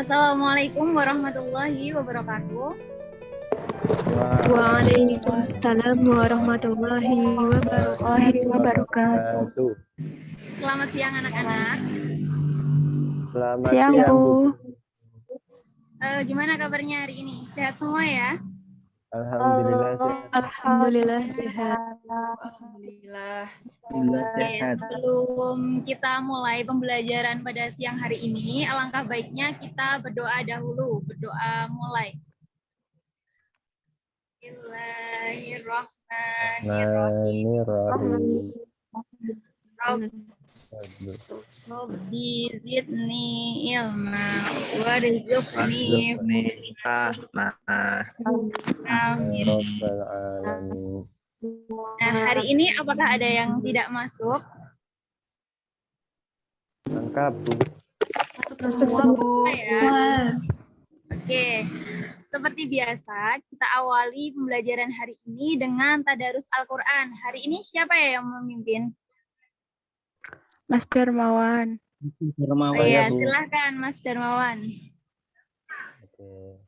Assalamualaikum warahmatullahi wabarakatuh. Waalaikumsalam warahmatullahi wabarakatuh. Selamat siang anak-anak. Selamat Siang, Bu. Gimana kabarnya hari ini? Sehat semua ya? Alhamdulillah sehat. Alhamdulillah sehat. Alhamdulillah. Oke, Sebelum kita mulai pembelajaran pada siang hari ini, alangkah baiknya kita berdoa dahulu. Berdoa mulai. Bismillahirrahmanirrahim. Rabbi zidni ilma warzuqni Amin. Rabbal alamin. Nah, hari ini apakah ada yang tidak masuk? Lengkap, Bu. Masuk semua. Ya. Oke. Seperti biasa, kita awali pembelajaran hari ini dengan tadarus Al-Qur'an. Hari ini siapa ya yang memimpin? Mas Darmawan. Oh iya, silahkan Mas Darmawan. Oke.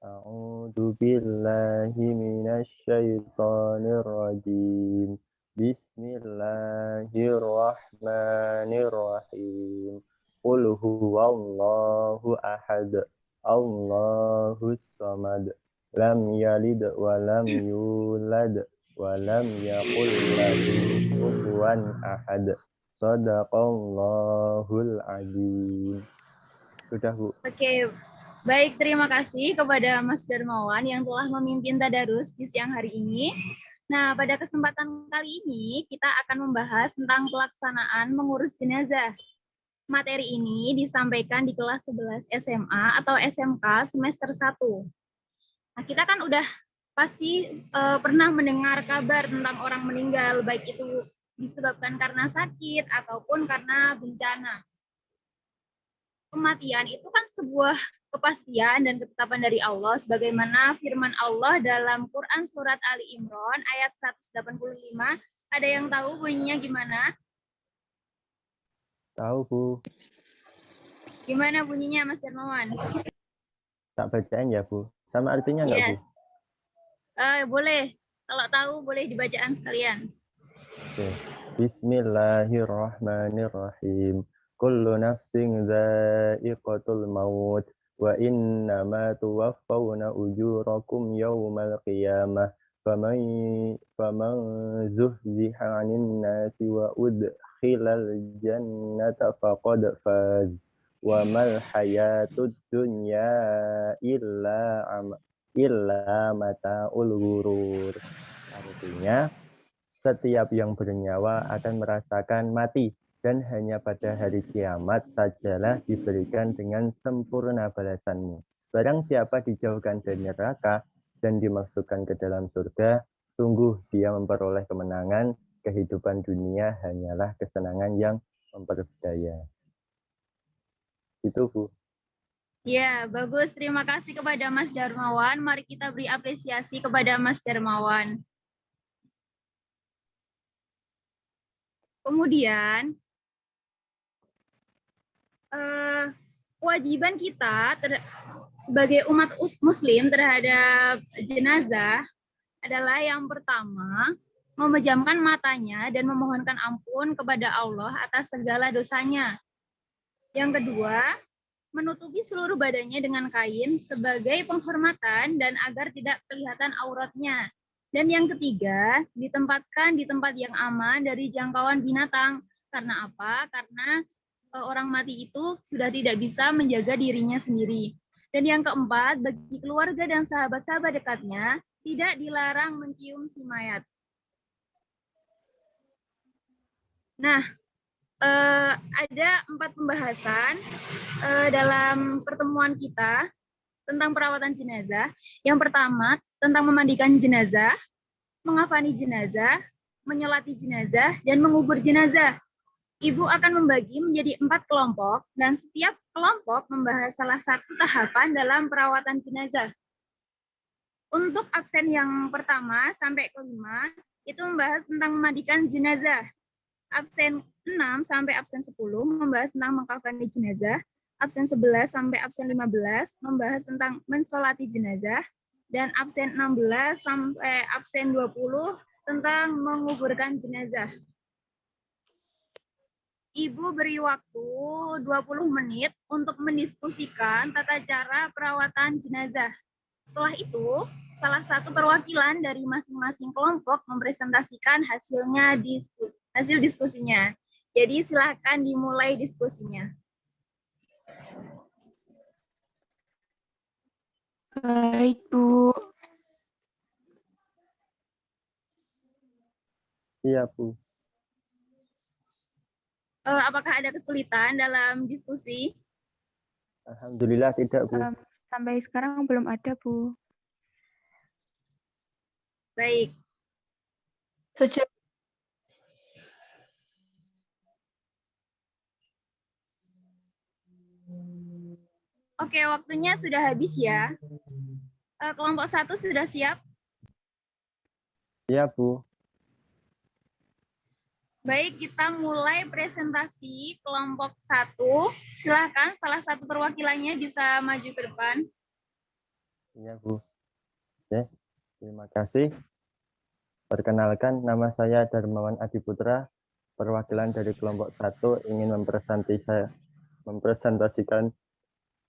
A'udzu billahi minasy syaithanir rajim. Bismillahirrahmanirrahim. Qul huwallahu ahad. Allahus samad. Lam yalid wa lam yulad wa lam yakul lahu kufuwan ahad. Shadaqallahul azim. Sudah, Bu. Oke, baik, terima kasih kepada Mas Darmawan yang telah memimpin tadarus di siang hari ini. Nah, pada kesempatan kali ini kita akan membahas tentang pelaksanaan mengurus jenazah. Materi ini disampaikan di kelas 11 SMA atau SMK semester 1. Nah, kita kan udah pasti pernah mendengar kabar tentang orang meninggal, baik itu disebabkan karena sakit ataupun karena bencana. Kematian itu kan sebuah kepastian dan ketetapan dari Allah, sebagaimana firman Allah dalam Quran Surat Ali Imran ayat 185. Ada yang tahu bunyinya gimana? Tahu, Bu. Gimana bunyinya, Mas Darmawan? Tak bacain ya, Bu. Sama artinya nggak, Bu? Boleh. Kalau tahu, boleh dibacaan sekalian. Oke. Bismillahirrahmanirrahim. Kullu nafsin dha'iqatul maut wa innama tuwaffawna ujurakum yawmal qiyamah. Faman zuhziha 'anil nasi wa udkhilal jannata faqad faz. Wa mal hayatud dunya illa mata'ul ghurur. Artinya, setiap yang bernyawa akan merasakan mati, dan hanya pada hari kiamat sajalah diberikan dengan sempurna balasanmu. Barang siapa dijauhkan dari neraka dan dimasukkan ke dalam surga, sungguh dia memperoleh kemenangan. Kehidupan dunia hanyalah kesenangan yang memperdaya. Itu, Bu. Ya, bagus. Terima kasih kepada Mas Darmawan. Mari kita beri apresiasi kepada Mas Darmawan. Kemudian, kewajiban kita sebagai umat muslim terhadap jenazah adalah yang pertama, memejamkan matanya dan memohonkan ampun kepada Allah atas segala dosanya. Yang kedua, menutupi seluruh badannya dengan kain sebagai penghormatan dan agar tidak kelihatan auratnya. Dan yang ketiga, ditempatkan di tempat yang aman dari jangkauan binatang. Karena apa? Karena orang mati itu sudah tidak bisa menjaga dirinya sendiri. Dan yang keempat, bagi keluarga dan sahabat-sahabat dekatnya, tidak dilarang mencium si mayat. Nah, ada 4 pembahasan dalam pertemuan kita tentang perawatan jenazah. Yang pertama, tentang memandikan jenazah, mengafani jenazah, menyolati jenazah, dan mengubur jenazah. Ibu akan membagi menjadi 4 kelompok, dan setiap kelompok membahas salah satu tahapan dalam perawatan jenazah. Untuk absen yang pertama sampai kelima, itu membahas tentang memandikan jenazah. Absen 6 sampai absen 10 membahas tentang mengkafani jenazah. absen 11 sampai absen 15 membahas tentang mensolati jenazah, dan absen 16 sampai absen 20 tentang menguburkan jenazah. Ibu beri waktu 20 menit untuk mendiskusikan tata cara perawatan jenazah. Setelah itu, salah satu perwakilan dari masing-masing kelompok mempresentasikan hasil diskusinya. Jadi silakan dimulai diskusinya. Baik, Bu. Iya, Bu. Apakah ada kesulitan dalam diskusi? Alhamdulillah tidak, Bu. Sampai sekarang belum ada, Bu. Baik. Sejak Oke, waktunya sudah habis ya. Kelompok 1 sudah siap? Iya, Bu. Baik, kita mulai presentasi kelompok 1. Silakan salah satu perwakilannya bisa maju ke depan. Iya, Bu. Oke, terima kasih. Perkenalkan, nama saya Darmawan Adiputra, perwakilan dari kelompok 1 ingin mempresentasikan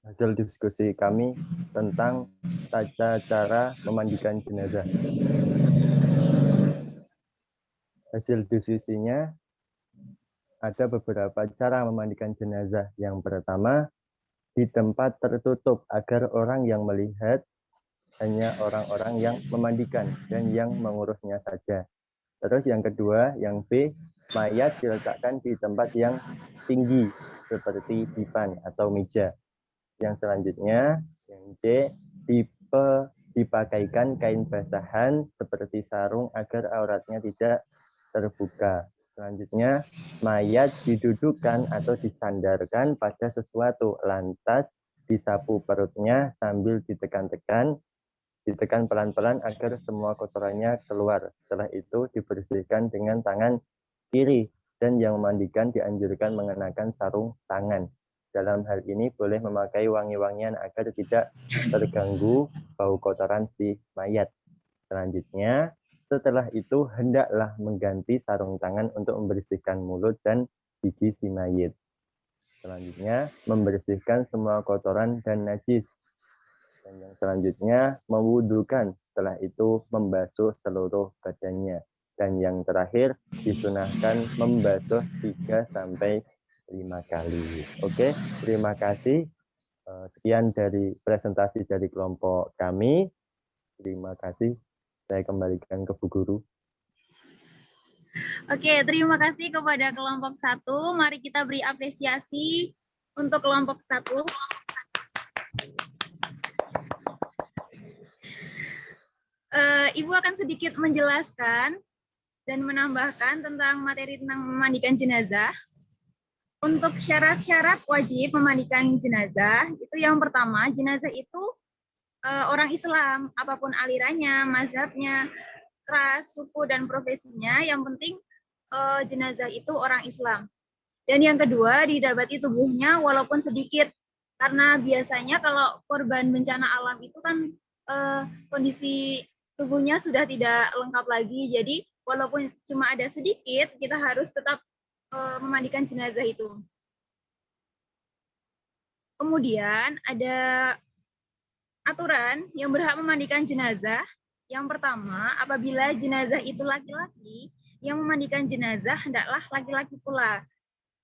hasil diskusi kami tentang tata cara memandikan jenazah. Hasil diskusinya ada beberapa cara memandikan jenazah. Yang pertama, di tempat tertutup agar orang yang melihat hanya orang-orang yang memandikan dan yang mengurusnya saja. Terus yang kedua, yang B, mayat diletakkan di tempat yang tinggi seperti divan atau meja. Yang selanjutnya, yang D, dipakaikan kain basahan seperti sarung agar auratnya tidak terbuka. Selanjutnya, mayat didudukkan atau disandarkan pada sesuatu, lantas disapu perutnya sambil ditekan pelan-pelan agar semua kotorannya keluar. Setelah itu dibersihkan dengan tangan kiri, dan yang memandikan dianjurkan mengenakan sarung tangan. Dalam hal ini boleh memakai wangi-wangian agar tidak terganggu bau kotoran si mayat. Selanjutnya, setelah itu hendaklah mengganti sarung tangan untuk membersihkan mulut dan gigi si mayit. Selanjutnya, membersihkan semua kotoran dan najis. Dan yang selanjutnya, mewudukan. Setelah itu, membasuh seluruh badannya. Dan yang terakhir, disunahkan membasuh 3-5 kali. Oke, terima kasih. Sekian dari presentasi dari kelompok kami. Terima kasih. Saya kembalikan ke Bu Guru. Oke, terima kasih kepada kelompok 1. Mari kita beri apresiasi untuk kelompok 1. Ibu akan sedikit menjelaskan dan menambahkan tentang materi tentang memandikan jenazah. Untuk syarat-syarat wajib memandikan jenazah, itu yang pertama, jenazah itu orang Islam, apapun alirannya, mazhabnya, ras, suku, dan profesinya, yang penting jenazah itu orang Islam. Dan yang kedua, didapati tubuhnya walaupun sedikit, karena biasanya kalau korban bencana alam itu kan kondisi tubuhnya sudah tidak lengkap lagi, jadi walaupun cuma ada sedikit, kita harus tetap memandikan jenazah itu. Kemudian ada aturan yang berhak memandikan jenazah. Yang pertama, apabila jenazah itu laki-laki, yang memandikan jenazah hendaklah laki-laki pula.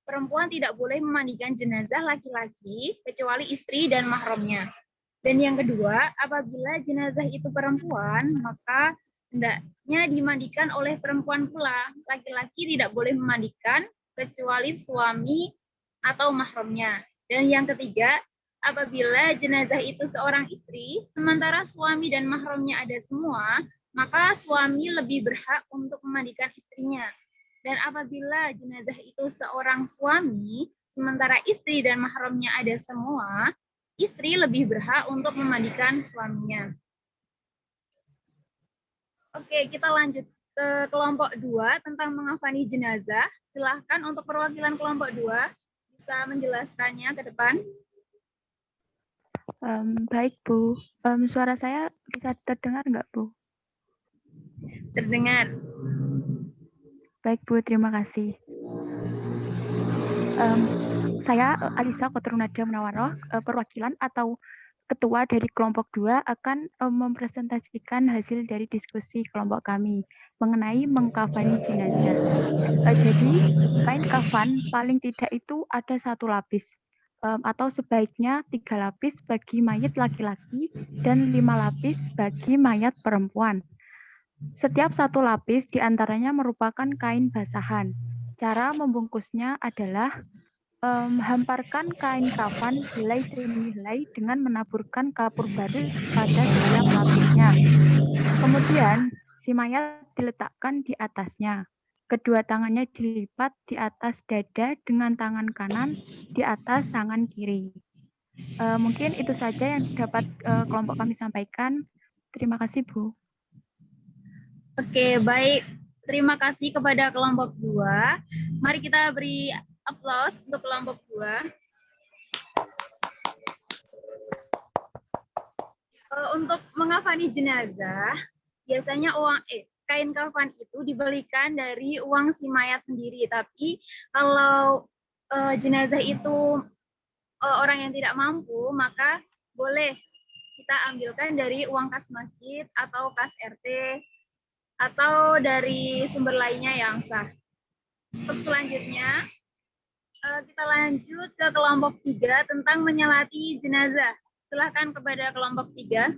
Perempuan tidak boleh memandikan jenazah laki-laki kecuali istri dan mahramnya. Dan yang kedua, apabila jenazah itu perempuan, maka hendaknya dimandikan oleh perempuan pula. Laki-laki tidak boleh memandikan kecuali suami atau mahramnya. Dan yang ketiga, apabila jenazah itu seorang istri, sementara suami dan mahramnya ada semua, maka suami lebih berhak untuk memandikan istrinya. Dan apabila jenazah itu seorang suami, sementara istri dan mahramnya ada semua, istri lebih berhak untuk memandikan suaminya. Oke, kita lanjut ke kelompok 2 tentang mengafani jenazah. Silahkan untuk perwakilan kelompok 2 bisa menjelaskannya ke depan. Baik, Bu. Suara saya bisa terdengar nggak, Bu? Terdengar. Baik, Bu. Terima kasih. Saya Alisa Kotrunada Munawaroh, perwakilan atau ketua dari kelompok 2 akan mempresentasikan hasil dari diskusi kelompok kami mengenai mengkafani jenazah. Jadi kain kafan paling tidak itu ada 1 lapis atau sebaiknya 3 lapis bagi mayat laki-laki dan 5 lapis bagi mayat perempuan. Setiap 1 lapis diantaranya merupakan kain basahan. Cara membungkusnya adalah hamparkan kain kafan helai demi helai dengan menaburkan kapur baris pada setiap lapisnya. Kemudian, si mayat diletakkan di atasnya. Kedua tangannya dilipat di atas dada dengan tangan kanan di atas tangan kiri. Mungkin itu saja yang dapat kelompok kami sampaikan. Terima kasih, Bu. Oke, baik. Terima kasih kepada kelompok 2. Mari kita beri aplaus untuk kelompok 2. Untuk mengkafani jenazah, biasanya kain kafan itu dibelikan dari uang si mayat sendiri. Tapi kalau jenazah itu orang yang tidak mampu, maka boleh kita ambilkan dari uang kas masjid atau kas RT atau dari sumber lainnya yang sah. Untuk selanjutnya, kita lanjut ke kelompok 3 tentang menyolati jenazah. Silakan kepada kelompok 3.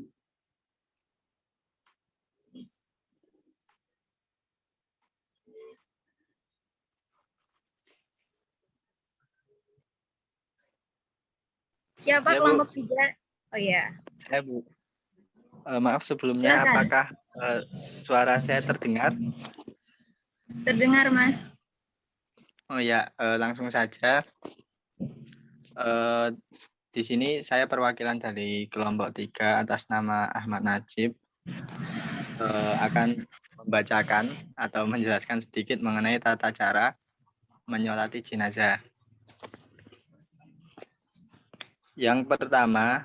Siapa Ya, kelompok Bu. 3? Oh ya. Saya, Bu. Maaf sebelumnya, Silakan. apakah suara saya terdengar? Terdengar, Mas. Oh ya, langsung saja. Di sini saya perwakilan dari kelompok 3 atas nama Ahmad Najib akan membacakan atau menjelaskan sedikit mengenai tata cara menyolati jenazah. Yang pertama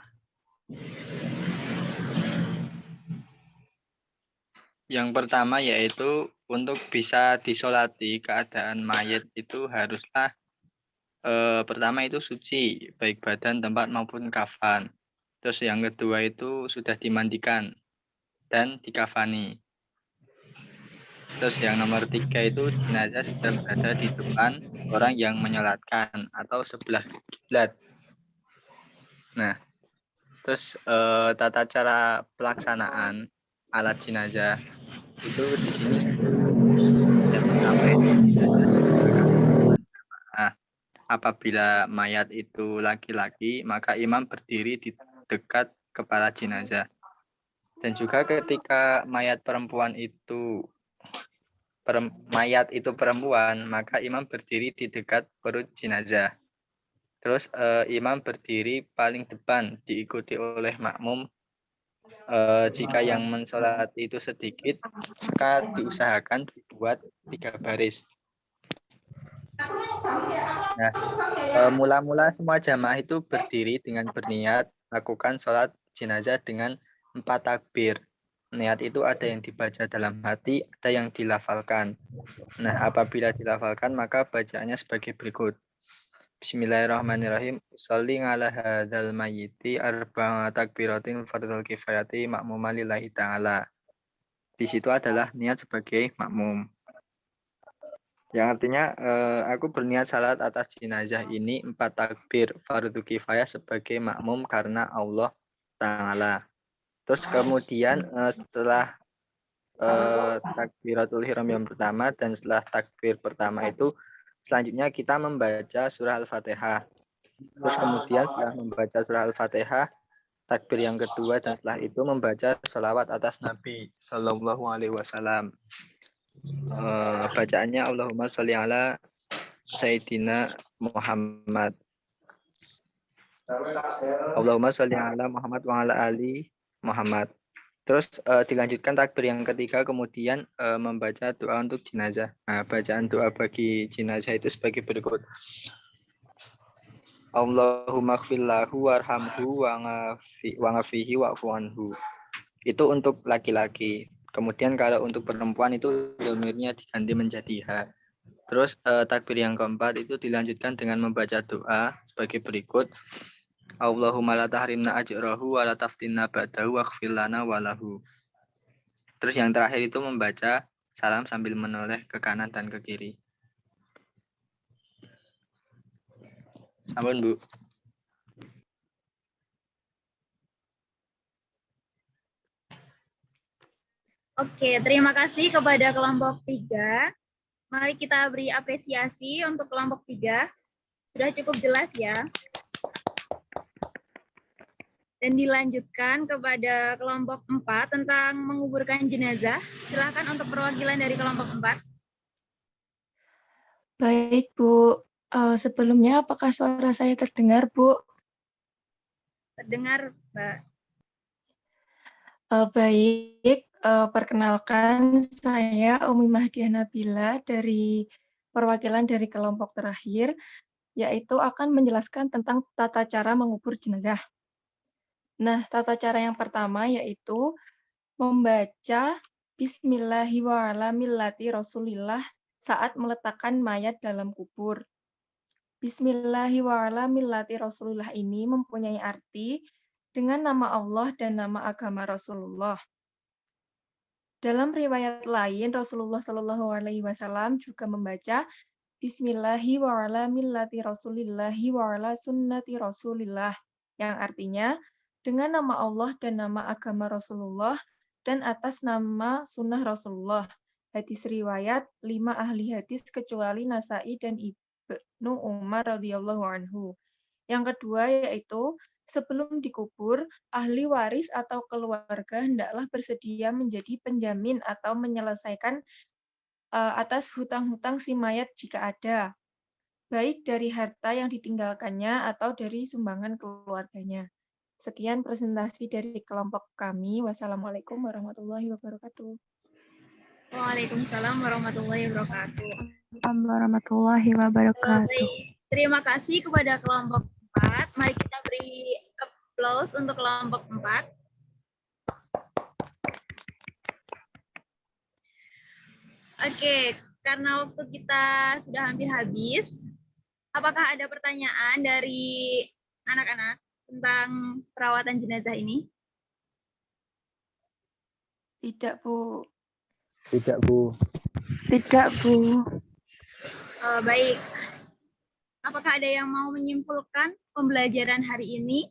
yaitu untuk bisa disolati keadaan mayat itu haruslah pertama itu suci, baik badan, tempat maupun kafan. Terus yang kedua itu sudah dimandikan dan dikafani. Terus yang nomor 3 itu jenazah sedang berada di depan orang yang menyolatkan atau sebelah kiblat. Nah, terus tata cara pelaksanaan alat jenazah itu di sini yang pertama itu apabila mayat itu laki-laki, maka imam berdiri di dekat kepala jenazah. Dan juga ketika mayat itu perempuan, maka imam berdiri di dekat perut jenazah. Terus imam berdiri paling depan, diikuti oleh makmum. Jika yang mensolati itu sedikit, maka diusahakan dibuat 3 baris. Nah, mula-mula semua jamaah itu berdiri dengan berniat lakukan sholat jenazah dengan 4 takbir. Niat itu ada yang dibaca dalam hati, ada yang dilafalkan. Nah, apabila dilafalkan maka bacaannya sebagai berikut. Bismillahirrahmanirrahim. Sholli ala hadzal mayyiti arba'a takbiratin fardhul kifayati makmuman lillahi ta'ala. Di situ adalah niat sebagai makmum. Yang artinya aku berniat salat atas jenazah ini 4 takbir fardhu kifayah sebagai makmum karena Allah Ta'ala. Terus kemudian setelah takbiratul ihram yang pertama dan setelah takbir pertama itu selanjutnya kita membaca surah Al-Fatihah. Terus kemudian setelah membaca surah Al-Fatihah, takbir yang kedua dan setelah itu membaca sholawat atas Nabi Sallallahu Alaihi Wasallam. Bacaannya Allahumma sholli ala Sayyidina Muhammad. Allahumma sholli ala Muhammad wa ala ali Muhammad. Terus dilanjutkan takbir yang ketiga, kemudian membaca doa untuk jenazah. Nah, bacaan doa bagi jenazah itu sebagai berikut. Allahumma ighfirlahu warhamhu wa ngafihi wa'fu anhu. Itu untuk laki-laki. Kemudian kalau untuk perempuan itu dhamirnya diganti menjadi ha. Terus takbir yang keempat itu dilanjutkan dengan membaca doa sebagai berikut. Allahumma la tahrimna ajrahu wa la taftinna ba'dahu waghfir lana wa lahu. Terus yang terakhir itu membaca salam sambil menoleh ke kanan dan ke kiri. Ampun, Bu. Oke, terima kasih kepada kelompok 3. Mari kita beri apresiasi untuk kelompok 3. Sudah cukup jelas ya. Dan dilanjutkan kepada kelompok 4 tentang menguburkan jenazah. Silakan untuk perwakilan dari kelompok 4. Baik, Bu. Sebelumnya apakah suara saya terdengar, Bu? Terdengar, Mbak. Baik, perkenalkan saya Umi Mahdiah Nabila dari perwakilan dari kelompok terakhir, yaitu akan menjelaskan tentang tata cara mengubur jenazah. Nah, tata cara yang pertama yaitu membaca Bismillahirrahmanirrahim Rasulillah saat meletakkan mayat dalam kubur. Bismillahirrahmanirrahim Rasulullah ini mempunyai arti dengan nama Allah dan nama agama Rasulullah. Dalam riwayat lain, Rasulullah Shallallahu Alaihi Wasallam juga membaca Bismillahirrahmanirrahim Rasulillahi wa ala sunnati Rasulillah, yang artinya dengan nama Allah dan nama agama Rasulullah dan atas nama sunnah Rasulullah. Hadis riwayat 5 ahli hadis kecuali Nasai dan Ibnu Umar radhiyallahu anhu. Yang kedua yaitu sebelum dikubur, ahli waris atau keluarga hendaklah bersedia menjadi penjamin atau menyelesaikan atas hutang-hutang si mayat jika ada, baik dari harta yang ditinggalkannya atau dari sumbangan keluarganya. Sekian presentasi dari kelompok kami. Wassalamualaikum warahmatullahi wabarakatuh. Waalaikumsalam warahmatullahi wabarakatuh. Warahmatullahi wabarakatuh. Baik, terima kasih kepada kelompok 4. Mari kita beri applause untuk kelompok 4. Oke, karena waktu kita sudah hampir habis, apakah ada pertanyaan dari anak-anak tentang perawatan jenazah ini? Tidak, Bu. Tidak, Bu. Tidak, Bu. Baik. Apakah ada yang mau menyimpulkan pembelajaran hari ini?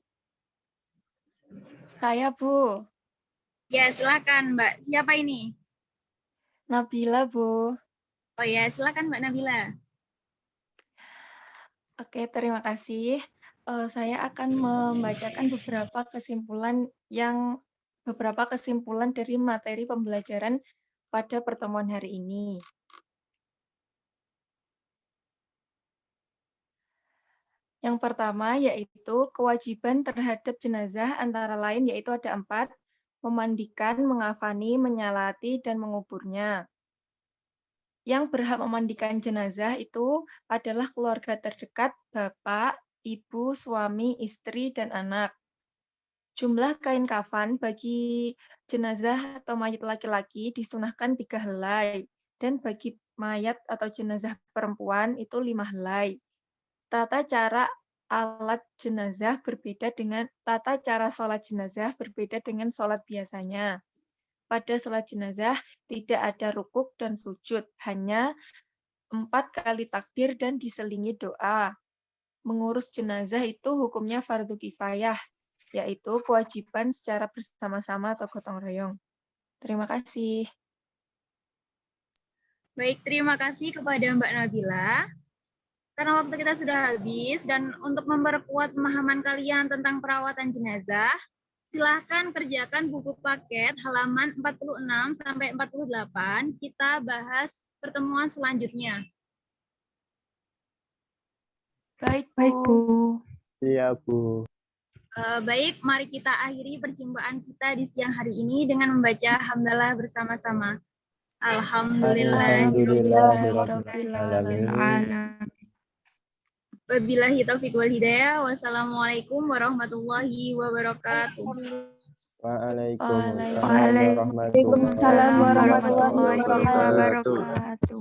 Saya, Bu. Ya, silakan, Mbak. Siapa ini? Nabila, Bu. Oh ya, silakan Mbak Nabila. Oke, terima kasih. Saya akan membacakan beberapa kesimpulan dari materi pembelajaran pada pertemuan hari ini. Yang pertama yaitu kewajiban terhadap jenazah antara lain yaitu ada 4, memandikan, mengafani, menyalati, dan menguburnya. Yang berhak memandikan jenazah itu adalah keluarga terdekat, bapak, ibu, suami, istri, dan anak. Jumlah kain kafan bagi jenazah atau mayat laki-laki disunahkan 3 helai, dan bagi mayat atau jenazah perempuan itu 5 helai. Tata cara sholat jenazah berbeda dengan sholat biasanya. Pada sholat jenazah tidak ada rukuk dan sujud, hanya 4 kali takbir dan diselingi doa. Mengurus jenazah itu hukumnya fardu kifayah, yaitu kewajiban secara bersama-sama atau gotong royong. Terima kasih. Baik, terima kasih kepada Mbak Nabila. Karena waktu kita sudah habis dan untuk memperkuat pemahaman kalian tentang perawatan jenazah, silahkan kerjakan buku paket halaman 46 sampai 48. Kita bahas pertemuan selanjutnya. Baik, Bu. Baik, Bu. Iya, Bu. Baik, mari kita akhiri perjumpaan kita di siang hari ini dengan membaca hamdalah bersama-sama. Alhamdulillahirrahmanirrahim. Alhamdulillahirrahmanirrahim. Wabillahi taufiq wal hidayah. Wassalamualaikum warahmatullahi wabarakatuh. Waalaikumsalam Waalaikumsalam warahmatullahi warahmatullahi wabarakatuh. wabarakatuh.